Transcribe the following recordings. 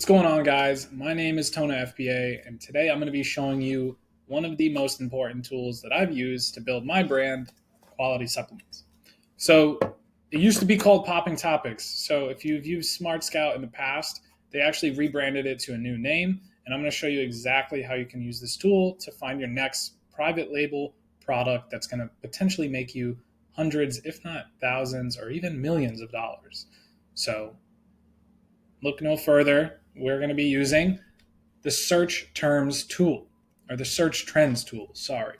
What's going on, guys? My name is Tona FBA, and today I'm going to be showing you one of the most important tools that I've used to build my brand, quality supplements. So it used to be called Popping Topics. So if you've used Smart Scout in the past, they actually rebranded it to a new name, and I'm going to show you exactly how you can use this tool to find your next private label product that's going to potentially make you hundreds, if not thousands, or even millions of dollars. So look no further. We're going to be using the search terms tool or the search trends tool. Sorry.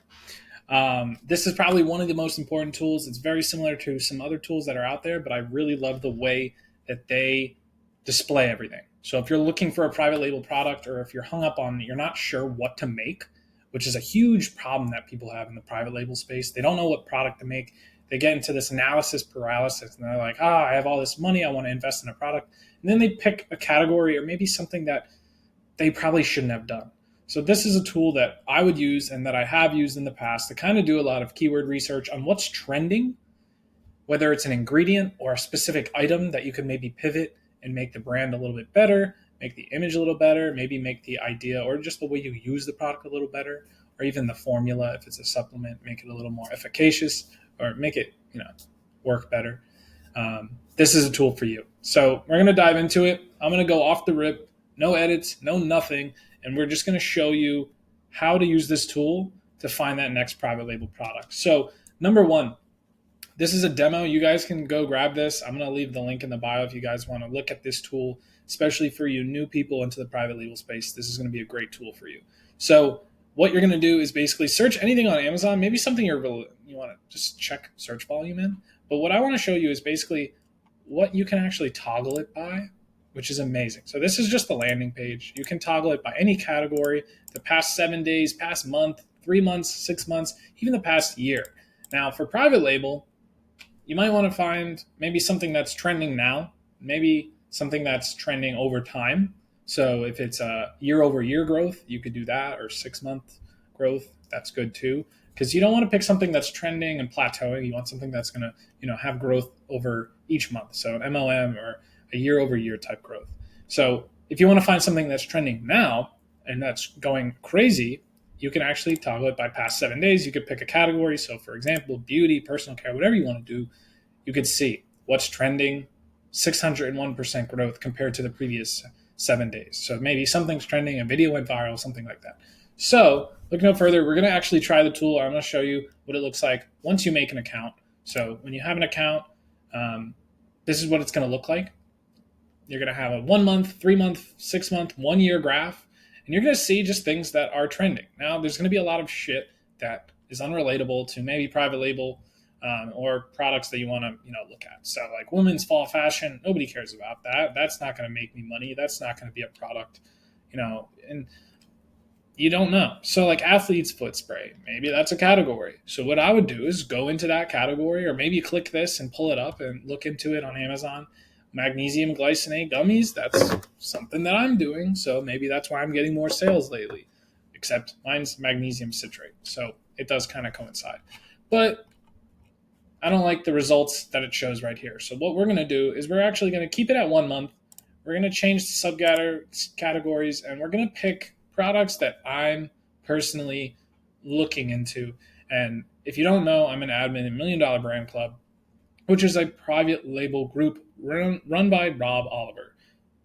This is probably one of the most important tools. It's very similar to some other tools that are out there, but I really love the way that they display everything. So if you're looking for a private label product, or if you're hung up on, you're not sure what to make, which is a huge problem that people have in the private label space. They don't know what product to make. They get into this analysis paralysis, and they're like, I have all this money, I want to invest in a product. And then they pick a category or maybe something that they probably shouldn't have done. So this is a tool that I would use and that I have used in the past to kind of do a lot of keyword research on what's trending, whether it's an ingredient or a specific item that you could maybe pivot and make the brand a little bit better, make the image a little better, maybe make the idea or just the way you use the product a little better, or even the formula, if it's a supplement, make it a little more efficacious or make it, work better. This is a tool for you. So we're going to dive into it. I'm going to go off the rip, no edits, no nothing. And we're just going to show you how to use this tool to find that next private label product. So number one, this is a demo. You guys can go grab this. I'm going to leave the link in the bio if you guys want to look at this tool, especially for you new people into the private label space. This is going to be a great tool for you. So what you're going to do is basically search anything on Amazon, maybe something you want to just check search volume in. But what I want to show you is basically what you can actually toggle it by, which is amazing. So this is just the landing page. You can toggle it by any category, the past 7 days, past month, 3 months, 6 months, even the past year. Now for private label, you might want to find maybe something that's trending now, maybe something that's trending over time. So if it's a year over year growth, you could do that, or 6-month growth. That's good too, because you don't want to pick something that's trending and plateauing. You want something that's going to, have growth over each month. So an MLM or a year over year type growth. So if you want to find something that's trending now and that's going crazy, you can actually toggle it by past 7 days. You could pick a category. So for example, beauty, personal care, whatever you want to do, you could see what's trending, 601% growth compared to the previous 7 days. So maybe something's trending, a video went viral, something like that. So look no further. We're going to actually try the tool. I'm going to show you what it looks like once you make an account. So when you have an account, this is what it's going to look like. You're going to have a 1 month, 3 month, 6 month, 1 year graph, and you're going to see just things that are trending. Now, there's going to be a lot of shit that is unrelatable to maybe private label or products that you want to, look at. So like women's fall fashion, nobody cares about that. That's not going to make me money. That's not going to be a product, and you don't know. So like athlete's foot spray, maybe that's a category. So what I would do is go into that category, or maybe click this and pull it up and look into it on Amazon. Magnesium glycinate gummies, that's something that I'm doing. So maybe that's why I'm getting more sales lately, except mine's magnesium citrate. So it does kind of coincide. But I don't like the results that it shows right here. So what we're going to do is we're actually going to keep it at 1 month. We're going to change the subcategories, and we're going to pick products that I'm personally looking into. And if you don't know, I'm an admin in Million Dollar Brand Club, which is a private label group run by Rob Oliver.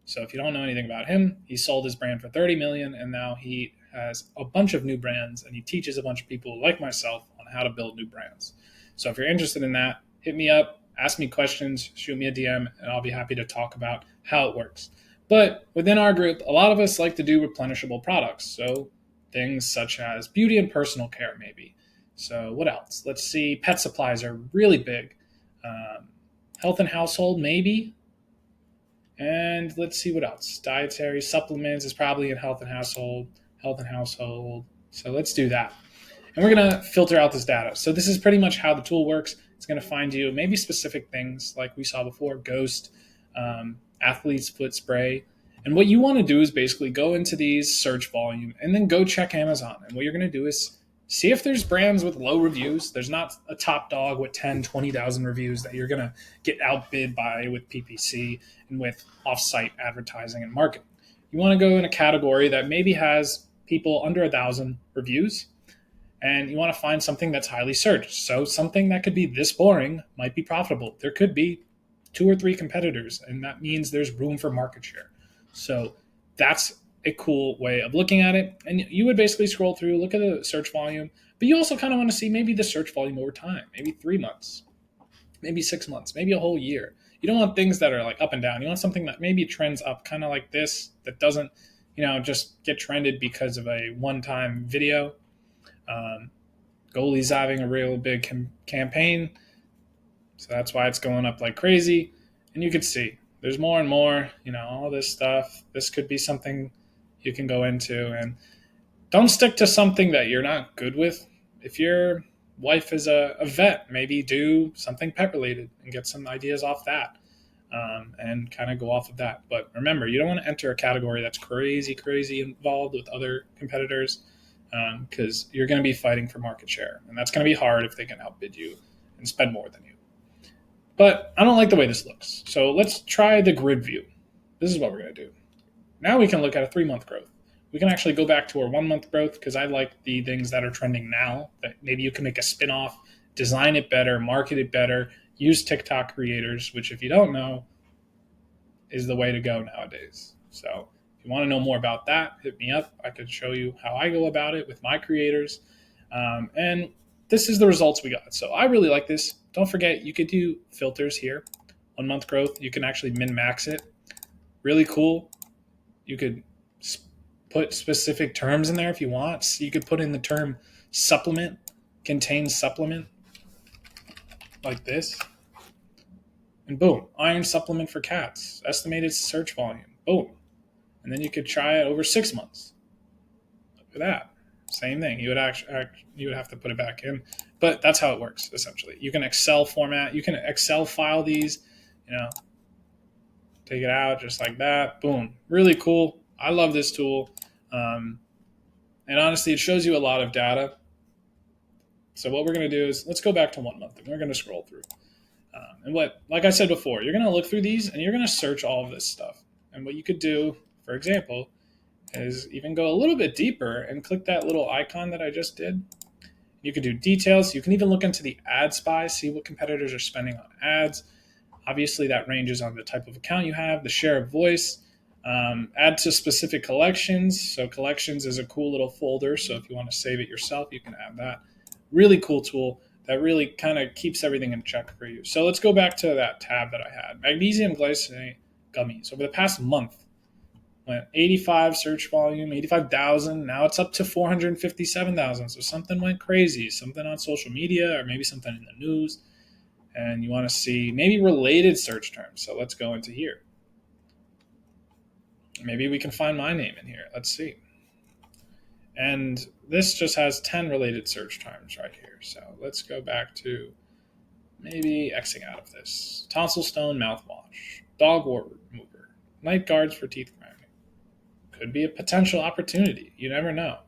So if you don't know anything about him, he sold his brand for $30 million, and now he has a bunch of new brands, and he teaches a bunch of people like myself on how to build new brands. So if you're interested in that, hit me up, ask me questions, shoot me a DM, and I'll be happy to talk about how it works. But within our group, a lot of us like to do replenishable products. So things such as beauty and personal care, maybe. So what else? Let's see. Pet supplies are really big. Health and household, maybe. And let's see what else. Dietary supplements is probably in health and household. So let's do that. And we're going to filter out this data. So this is pretty much how the tool works. It's going to find you maybe specific things like we saw before, ghost, athlete's foot spray. And what you want to do is basically go into these search volume and then go check Amazon. And what you're going to do is see if there's brands with low reviews. There's not a top dog with 10, 20,000 reviews that you're going to get outbid by with PPC and with off-site advertising and marketing. You want to go in a category that maybe has people under 1,000 reviews, and you want to find something that's highly searched. So something that could be this boring might be profitable. There could be 2 or 3 competitors, and that means there's room for market share. So that's a cool way of looking at it. And you would basically scroll through, look at the search volume, but you also kind of want to see maybe the search volume over time, maybe 3 months, maybe 6 months, maybe a whole year. You don't want things that are like up and down. You want something that maybe trends up, kind of like this, that doesn't, just get trended because of a one-time video. Um, Goalie's having a real big campaign, so that's why it's going up like crazy. And you could see there's more and more, all this stuff. This could be something you can go into, and don't stick to something that you're not good with. If your wife is a vet, maybe do something pet related and get some ideas off that, and kind of go off of that. But remember, you don't want to enter a category that's crazy involved with other competitors, because you're going to be fighting for market share, and that's going to be hard if they can outbid you and spend more than you. But I don't like the way this looks. So let's try the grid view. This is what we're going to do. Now we can look at a 3-month growth. We can actually go back to our 1-month growth, because I like the things that are trending now that maybe you can make a spin-off, design it better, market it better, use TikTok creators, which if you don't know is the way to go nowadays. So if you want to know more about that, hit me up. I could show you how I go about it with my creators. And this is the results we got. So I really like this. Don't forget, you could do filters here. 1-month growth, you can actually min-max it. Really cool. You could put specific terms in there if you want. So you could put in the term supplement, contains supplement, like this. And boom, iron supplement for cats, estimated search volume, boom. And then you could try it over 6 months. Look at that. Same thing. You would have to put it back in, but that's how it works essentially. You can Excel format. You can Excel file these. Take it out just like that. Boom. Really cool. I love this tool, and honestly, it shows you a lot of data. So what we're going to do is let's go back to 1 month, and we're going to scroll through. Like I said before, you're going to look through these, and you're going to search all of this stuff. And what you could do, for example, is even go a little bit deeper and click that little icon that I just did. You could do details. You can even look into the ad spy, see what competitors are spending on ads. Obviously, that ranges on the type of account you have, the share of voice. Add to specific collections. So collections is a cool little folder. So if you want to save it yourself, you can add that. Really cool tool that really kind of keeps everything in check for you. So let's go back to that tab that I had. Magnesium glycinate gummies. Over the past month, went 85 search volume, 85,000. Now it's up to 457,000. So something went crazy, something on social media, or maybe something in the news. And you want to see maybe related search terms. So let's go into here. Maybe we can find my name in here. Let's see. And this just has 10 related search terms right here. So let's go back to maybe Xing out of this. Tonsil stone mouthwash, dog wart remover, night guards for teeth grinding. Could be a potential opportunity. You never know.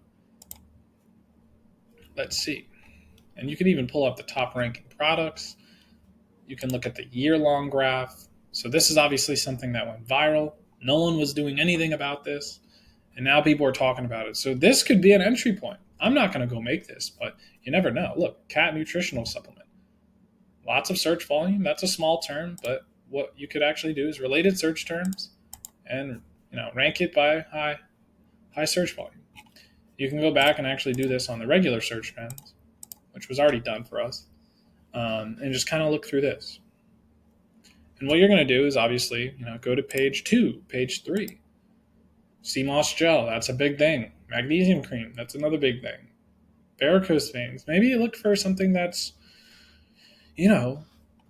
Let's see. And you can even pull up the top ranking products. You can look at the year-long graph. So this is obviously something that went viral. No one was doing anything about this, and now people are talking about it. So this could be an entry point. I'm not going to go make this, but you never know. Look, cat nutritional supplement. Lots of search volume. That's a small term, but what you could actually do is related search terms and rank it by high search volume. You can go back and actually do this on the regular search trends, which was already done for us, and just kind of look through this. And what you're going to do is obviously, go to page 2, page 3. Sea moss gel, that's a big thing. Magnesium cream, that's another big thing. Varicose veins, maybe you look for something that's, no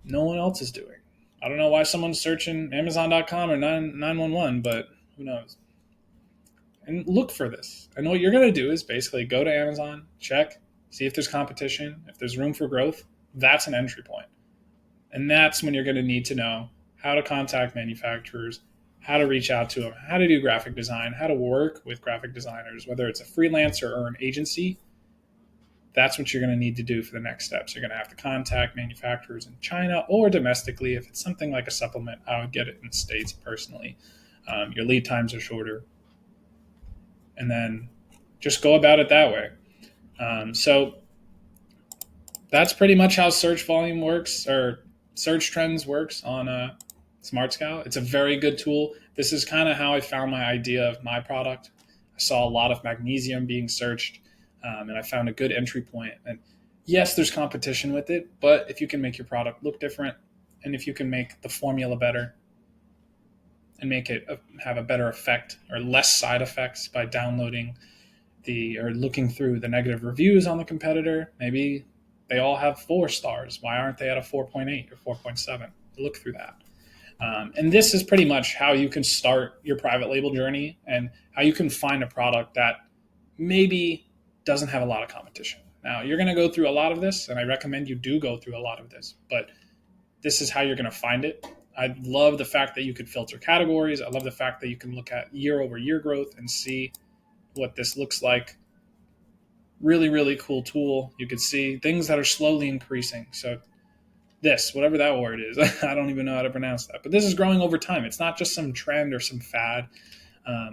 one else is doing. I don't know why someone's searching Amazon.com or 911, but who knows? And look for this. And what you're going to do is basically go to Amazon, check, see if there's competition, if there's room for growth. That's an entry point. And that's when you're going to need to know how to contact manufacturers, how to reach out to them, how to do graphic design, how to work with graphic designers, whether it's a freelancer or an agency. That's what you're going to need to do for the next steps. You're going to have to contact manufacturers in China or domestically. If it's something like a supplement, I would get it in the States personally. Your lead times are shorter. and then just go about it that way. So that's pretty much how search volume works, or search trends works on Smart Scout. It's a very good tool. This is kind of how I found my idea of my product. I saw a lot of magnesium being searched, and I found a good entry point. And yes, there's competition with it, but if you can make your product look different, and if you can make the formula better and make it have a better effect or less side effects by downloading or looking through the negative reviews on the competitor, maybe they all have 4 stars. Why aren't they at a 4.8 or 4.7? Look through that. And this is pretty much how you can start your private label journey, and how you can find a product that maybe doesn't have a lot of competition. Now, you're going to go through a lot of this, and I recommend you do go through a lot of this, but this is how you're going to find it. I love the fact that you could filter categories. I love the fact that you can look at year over year growth and see what this looks like. Really, really cool tool. You could see things that are slowly increasing. So this, whatever that word is, I don't even know how to pronounce that, but this is growing over time. It's not just some trend or some fad.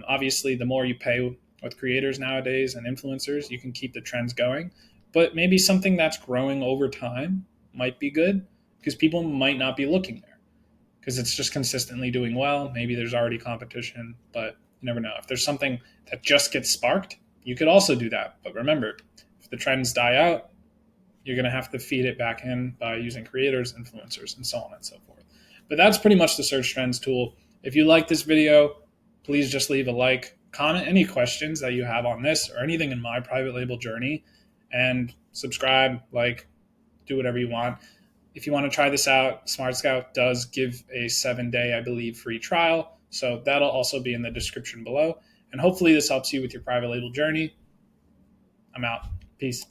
Obviously, the more you pay with creators nowadays and influencers, you can keep the trends going. But maybe something that's growing over time might be good, because people might not be looking there because it's just consistently doing well. Maybe there's already competition, but you never know. If there's something that just gets sparked, you could also do that. But remember, if the trends die out, you're going to have to feed it back in by using creators, influencers, and so on and so forth. But that's pretty much the search trends tool. If you like this video, please just leave a like, comment any questions that you have on this or anything in my private label journey, and subscribe, do whatever you want. If you want to try this out, Smart Scout does give a 7-day, I believe, free trial. So that'll also be in the description below. And hopefully this helps you with your private label journey. I'm out. Peace.